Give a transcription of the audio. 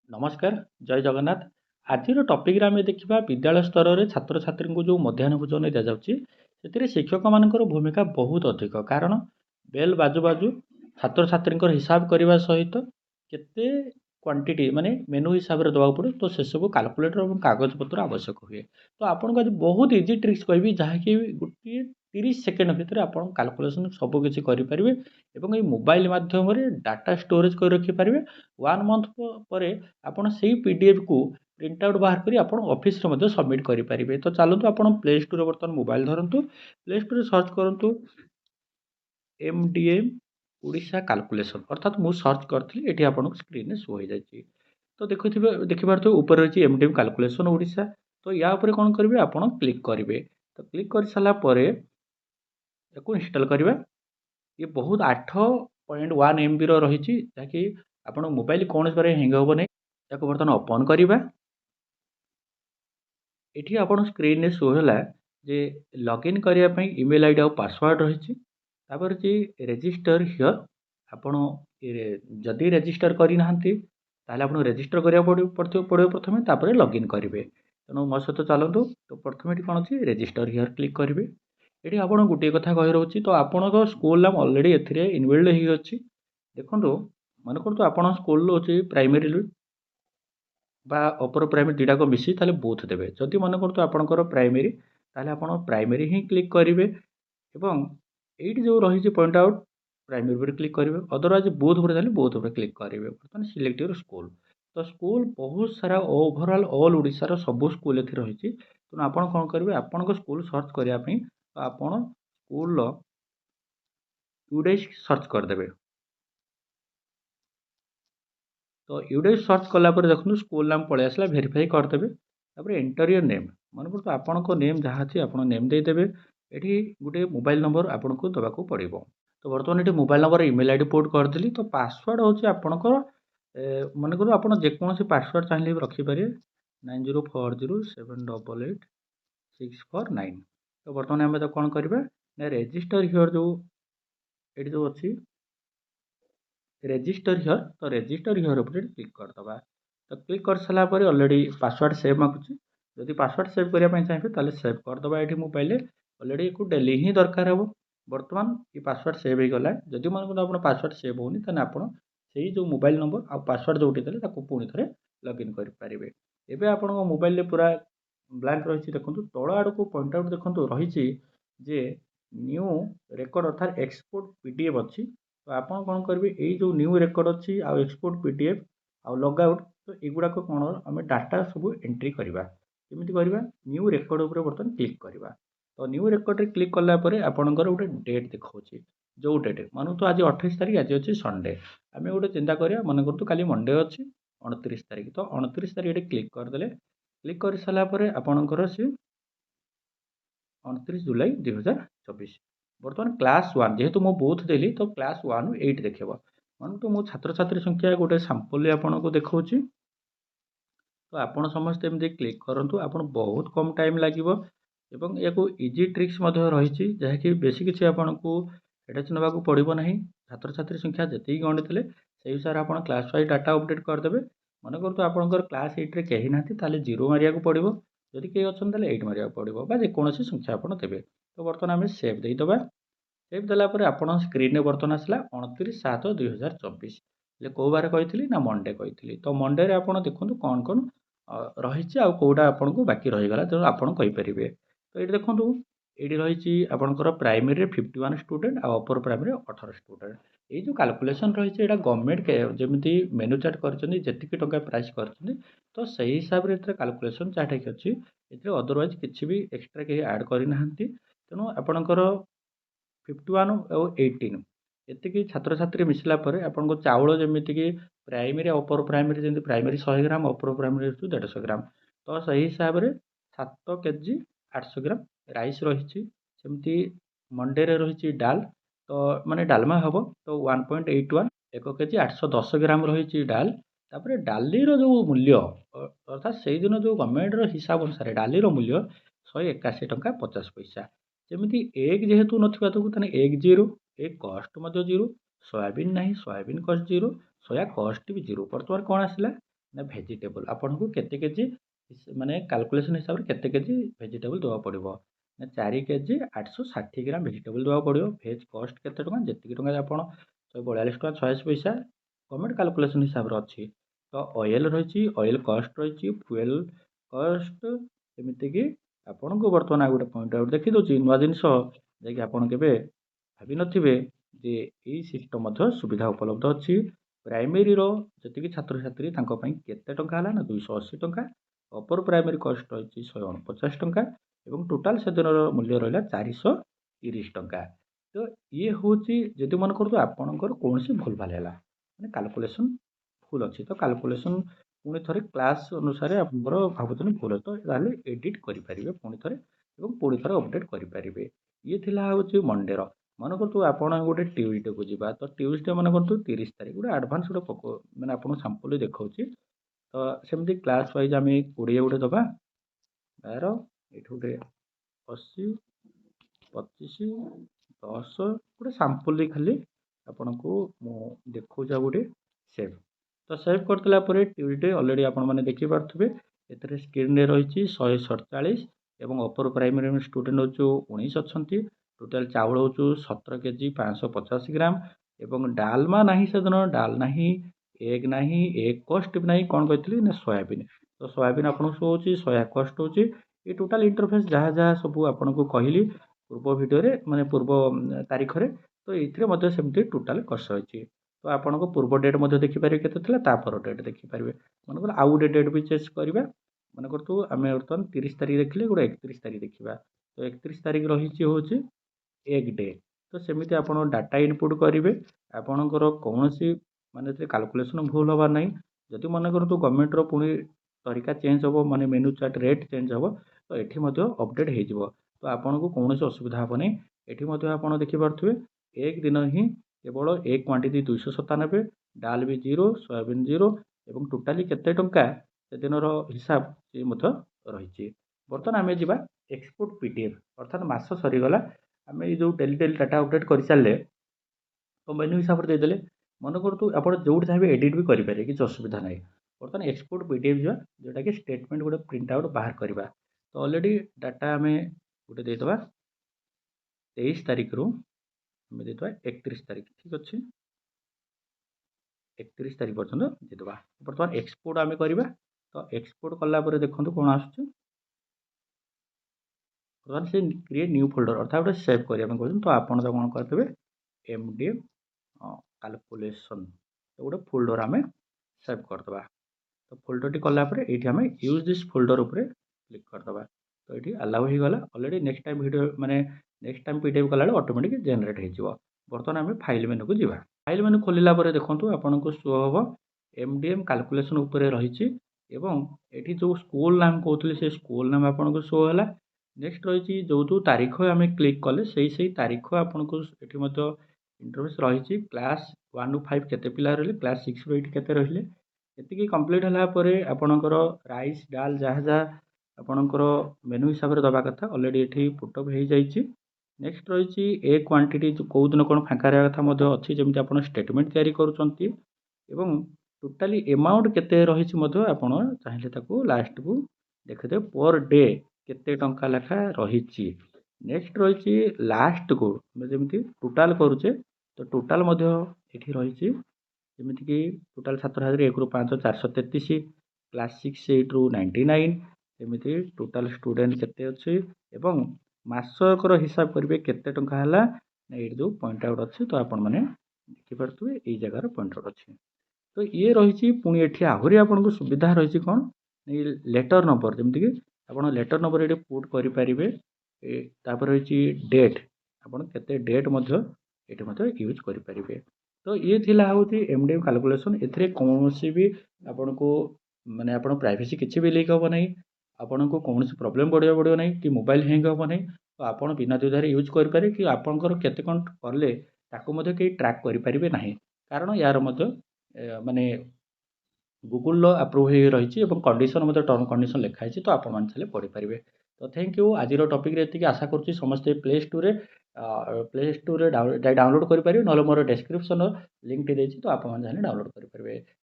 नमस्कार जय जगन्नाथ। आज टॉपिक रे आम देखा विद्यालय स्तर में छात्र छात्री को जो मध्याह्न भोजन दि जाऊँगी से शिक्षक मान भूमिका बहुत अधिक कारण बेल बाजू बाजू छात्र छात्री हिसाब करने सहित केते क्वांटिटी माने मेनू हिसाब से दवा पड़े तो से सब काल्कुलेटर और कागज पत्र आवश्यक हुए। तो आपको आज बहुत इजी ट्रिक्स कहि जहाँकि गोटे 30 सेकेंड भितर आप कैलकुलेशन सबकि करेंगे और ये मोबाइल मध्यम डाटा स्टोरेज कर रखिपारे 1 मंथ पर ଆପଣ ସେଇ ପିଡିଏଫ୍କୁ ପ୍ରିଣ୍ଟ ଆଉଟ୍ ବାହାର କରି ଆପଣ ଅଫିସରେ ମଧ୍ୟ ସବମିଟ୍ କରିପାରିବେ। ତ ଚାଲନ୍ତୁ ଆପଣ ପ୍ଲେ ଷ୍ଟୋରରେ ବର୍ତ୍ତମାନ ମୋବାଇଲ ଧରନ୍ତୁ, ପ୍ଲେ ଷ୍ଟୋରରେ ସର୍ଚ୍ଚ କରନ୍ତୁ MDM ଓଡ଼ିଶା କାଲକୁଲେସନ୍, ଅର୍ଥାତ୍ ମୁଁ ସର୍ଚ୍ଚ କରିଥିଲି ଏଠି ଆପଣଙ୍କୁ ସ୍କ୍ରିନ୍ରେ ଶୋ ହୋଇଯାଇଛି। ତ ଦେଖିପାରୁଥିବେ ଉପରେ ରହିଛି MDM କାଲକୁଲେସନ୍ ଓଡ଼ିଶା। ତ ୟା ଉପରେ କ'ଣ କରିବେ ଆପଣ କ୍ଲିକ୍ କରିବେ। ତ କ୍ଲିକ୍ କରିସାରିଲା ପରେ ୟାକୁ ଇନଷ୍ଟଲ୍ କରିବା। ये बहुत 8.1 MB रही जहाँकि आप मोबाइल कौन हैंग हे नहीं। या बर्तमान ओपन करवा ये आप स्क्रीन शो है जे लॉगिन करने ईमेल आईडी और पासवर्ड रही जी रेजिस्टर हियर आपण जदि रेजिस्टर करना आप रेजिस्टर करा पड़ो प्रथम लॉगिन करेंगे। तेणु मो सहित चलतु। तो प्रथम ये कौन अच्छी रेजिस्टर हियर क्लिक करेंगे। ये आप गोटे कथा कही रोचे तो आपण स्कूल नाम अलरेडी ए इनबिल्ड होगी। देखो मन कर आप स्कूल अच्छे प्राइमरी बा अपर प्राइमरी दुटाक मिसी बोथ देवे। जदि मन कर आपंकर प्राइमरी आप प्राइमरी ही क्लिक करेंगे और ये जो रही पॉइंट आउट प्राइमरी पर क्लिक करेंगे। अदरवाइज बोथ पर बोथ पर क्लिक करेंगे। बर्तमान सिलेक्ट योर स्कूल। तो स्कूल बहुत सारा ओवरऑल ऑल ओडिशार सब स्कूल एथि रही। तेणु आप कौन करेंगे आपण स्कूल सर्च करने तो आपण स्कूल यूडेस्क सर्च करदे। तो यूडेस्क सर्च कलापर देखो स्कूल नाम पलि आसला वेरीफाई करदे। एंटर योर नेम मन कर आपण नेम जहाँ अच्छी आप नेम देदेवे। ये गोटे मोबाइल नंबर आपन को दवाक पड़ो। तो बर्तमान ये mobile number email ID put करदेली। तो पासवर्ड हूँ आपणकर मन करूँ आप जेकोसी पासवर्ड चाहिए भी रखिपारे 9040788649। तो बर्तमान आम कौन करवा ना रेजिस्टर हियर जो ये जो अच्छी रेजिस्टर हियर तो रेजिस्टर हियर उपर क्लिक करदे। तो क्लिक कर सारापर अलरेडी पासवर्ड सेव मागुची। जदि पासवर्ड सेव करने चाहिए तो सेव करदे। ये मोबाइल अलरेडी को डेली ही दरकार हे। बर्तमान ये पासवर्ड सेव हो गला। जदि मन को आप पासवर्ड सेव होनी तो आप जो मोबाइल नंबर आ पासवर्ड जो देते पुणी थे लॉगिन करेंगे। एवं आप मोबाइल पूरा ब्लैंक रही। देखो तल आड़ को पॉइंट आउट देखो रही जे न्यू रेकर्ड अर्थात एक्सपोर्ट पीडीएफ अच्छी। तो आप कौन करेंगे ये जो न्यू रेकर्ड अच्छी आ एक्सपोर्ट पीडीएफ आ लॉग आउट तो युवाक कौन आम डाटा सब एंट्री करवा केमी करवा न्यू रेकर्ड उपर बर्तमान क्लिक करवा। तो न्यू रेकर्ड रे क्लिक कलापर आपंकर गोटे डेट देखा जो डेट मान तो आज 28 तारीख आज अच्छे संडे आम गोटे चिंता करा मन कर तो खाली मंडे अच्छी 29 तारीख। तो 29 तारीख क्लिक करदे। क्लिक कर सारापर आपंकर सी 29 जुलाई 2024 बर्तमान क्लास 1 जेहेतु मो बोथ देली तो क्लास 1 8 देखेब। मान तो मो छात्र छात्री संख्या गोटे सांपल आपको देखा। तो आपड़ समस्त एमती क्लिक करूँ आप बहुत कम टाइम लगे एवं या इजी ट्रिक्स रही जहाँकि बेसी किसी आपन को एटाच नाक पड़ो ना। छात्र छात्री संख्या जी गणी थे से हिसाब से आप क्लास वाइज डाटा अपडेट करदे। मन कर तो आपंकर क्लास 8 कहीं ना जीरो मारिया पड़ो जदि कई अच्छा 8 मारिया पड़ो जेकोसी संख्या आप देवे। तो बर्तमान आम सेव देदेबा। सेव देलापर आप स्क्रीन बर्तमान आसला 29/7/2024 कौ बार कही ना मंडे कही। तो मंडे आप देखो कौन कौन रही आउटा आपको बाकी रहीगला तेणु आपरे। तो ये देखो ये रही आपंकर प्राइमरी 51 स्टूडेंट आ अपर प्राइमरी 18 स्टूडेंट। ये जो कैलकुलेशन रही है गवर्नमेंट जमी मेनू चार्ट कर टका प्राइस कर तो सही हिसाब से कैलकुलेशन चार्ट अच्छी अदरवाइज किसी भी एक्सट्रा कहीं ऐड करना। तेणु आपंकर 51 और 18 ये छात्र छात्री मिसला आपको चाउल जमीक प्राइमरी अपर प्राइमरी जमी प्राइमरी 100 ग्राम अपर प्राइमरी 150 ग्राम। तो सही हिसाब से 7 केजी 800 ग्राम राइस रही। सेमती मंडे रही डाल तो माने डालमा हम तो 1.81 1 केजी 810 ग्राम रही डाल। तापर डालीर जो मूल्य अर्थात से दिन जो गवर्नमेंट हिसाब अनुसार डालीर मूल्य 181 टंका 50 पैसा। जमी एग जेहेतु ना तो एग जीरो एग कस्ट जीरो सोयाबीन ना सोयाबीन कस्ट जीरो सोया कस्ट भी जीरो। बर्तमान कौन आसला ना भेजिटेबल आपको केते केजी माने कैलकुलेशन हिसाब से केते केजी भेजिटेबल देवा पड़ो ना 4 केजी 860 ग्राम भेजिटेबल देवा पड़ो भेज कस्ट केते टका जेतिकी टका आप 142 टका 86 पैसा गवर्नमेंट कैलकुलेशन हिसाब से अच्छी तो ऑयल रही ऑयल कस्ट रही फ्यूएल कस्ट एमतीक आपन को बर्तमान आ गोटे पॉइंट आउट देखी दूसरी नुआ जिनस जैक आप भावी नथिबे जे यही सिस्टम सुविधा उपलब्ध अच्छी प्राइमेरी जी छात्र छात्री केते टंका है ना 280 टंका अपर प्राइमरी कस्ट रही 149 टंका और टोटाल से दिन मूल्य रहा 430 टंका तो ये हूँ जी मन कर आपणकर कौन सी भूल भाल है मैंने कैलकुलेशन भूल अच्छी तो कैलकुलेशन पुणी थे क्लास अनुसार आप भावुन भूल है तो एडिट करेंगे पुणी थे पुणी थे अपडेट करेंगे ये हूँ मंडे मन करतु आप गोटे ट्यूजडे को जी तो ट्यूजडे मन करतु 30 तारीख गोटे आडभांस गोटे पक मैंने आपको सांपल देखा तो सेमती क्लास वाइज आम 20 गोटे दबा 12 ये गोटे 80 25 10 गोटे सांपल खाली आपन को देखा गोटे सेव तो सेव करदेला ट्यूजडे अलरेडी आपने देखिपे ए स्क्रीन रही 147 और अपर प्राइमरी स्टूडेंट हो 19 अच्छा टोटाल चाउल हो 17 केजी 550 ग्राम एवं डालमा नहीं से दिन डाल ना एग ना एग कस्ट भी ना कौन कही ना सोयाबीन तो सोयाबीन आपको शो हो सोया कस्ट हो ये टोटाल इंटरफेस जहाँ जहाँ सब आपको कहली पूर्व भिडियो माने पूर्व तारीख रे तो ये सेमती टोटाल कस्ट रही तो आपको पूर्व डेट देखिपारे के तापर डेट देखिपारे मन आउ गोटे डेट भी चेक करवा मन करतु आम बर्तमान 30 तारीख देखिले गोटे 31 तारीख देखा तो 31 तारीख रही हूँ एग डे तो सेमती आप डाटा इनपुट करेंगे आपणकर कौन सी माने कैलकुलेशन भूल हबार ना जदि मन करतु गवर्नमेंट पुणी तरीका चेंज हम माने मेनू चार्ट रेट चेंज हम तो ये अपडेट हो तो आपन को कौन असुविधा हे नहीं ये आप देखिपे एक दिन ही केवल एक क्वांटिटी 297 डाल भी 0 सोयाबीन 0 और टोटाली केते टंका से दिन हिसाब से रही बर्तमान आम जा एक्सपोर्ट पीडीएफ अर्थात मास सरीगला आम जो डेली डेली डाटा अपडेट कर सारे तो मेन्यू हिसाब से देदेले मन करतु आप जो चाहिए एडिट भी करेंगे किसी असुविधा ना बर्तमान एक्सपोर्ट पीडीएफ जा जोटा कि स्टेटमेंट गोटे प्रिंट आउट बाहर करवा तो ऑलरेडी डाटा आम गोटे देदबा 23 तारीख रू आम देदबा 31 तारीख ठीक अच्छे 31 तारीख पर्यटन देदबा बर्तमान एक्सपोर्ट आम करवा तो एक्सपोर्ट कलापर देखो कौन आस बर्तमान से क्रिएट न्यू फोल्डर अर्थात गोटे सेव करने कहते तो आप कौन करते एमडीएम कैलकुलेशन तो गोटे फोल्डर आम सेव करदे तो फोल्डर टी कलापर ये आम यूज दिस फोल्डर उपर क्लिक करदे तो ये अलाउ हो गला ऑलरेडी नेक्स्ट टाइम वीडियो माने नेक्स्ट टाइम पीडीएफ कला ऑटोमेटिक जनरेट हो बर्तमान आम फाइल मेनू को जीवा फाइल मेनू खोलिला देखो आपन को शो हम एमडीएम कैलकुलेशन उपर रही ये जो स्कूल नाम कहते से स्कूल नाम आपन को शो है नेक्स्ट रही जो जो तारीख आम क्लिक कले से तारीख आपन को ये इंटरफेस रही क्लास 1 रू 5 केते पिला रहिले क्लास 6 रू 8 केते रहिले ये कंप्लीट है आपणकर राइस डाल जहाँ जहाँ आपणकर मेनू हिसाब से दबा कथा ऑलरेडी ये पुटअप हो जाइए नेक्स्ट रही ए क्वांटिटी जो कौ दिन कौन फाँका रहा कथा अच्छी जमी आप स्टेटमेंट तैयारी करुँच टोटाली एमाउंट केते रही चाहिए लास्ट को देखते पर डे केते टंका लेखा रही नेक्स्ट रही लास्ट को जमी टोटाल करुचे तो टोटाल ये रही जमीक टोटाल छात्र छात्री 1 रू 5 433 क्लास 6 8 रू 99 एमती टोटाल स्टूडेंट केते अच्छे एवं मासकर हिसाब करेंगे केते टंका है ये जो पॉइंट आउट अच्छे तो आपण मैंने देखिपे ये जगार पॉइंट आउट अच्छे तो ये रही पुणी ये आहरी आपको सुविधा रही कौन लेटर नंबर जमीक आप लेटर नंबर ये पुट करेंगे रही डेट आपड़ केते डेट ये यूज करेंगे तो ये हूँ एमडीएम कैलकुलेशन ए कौन भी आपन को माने आप प्राइवेसी किसी भी लीक हम ना आपन को कौन प्रोब्लेम पड़ो ना कि मोबाइल हैंग हम ना तो आप बिना द्विधारे यूज करेंगे कि आपंकर केते कौन कले कहीं ट्रैक करेंगे ना कारण यार माने गूगल अप्रूव हो रही कंडीशन टर्म कंडीशन लिखाई तो आप पढ़ी पारे तो थैंक यू आज टॉपिक ये आशा करुँच समस्ते प्ले स्टोर डाउनलोड करेंगे ना मोर डिस्क्रिप्शन लिंक टी तो आप डाउनलोड करेंगे।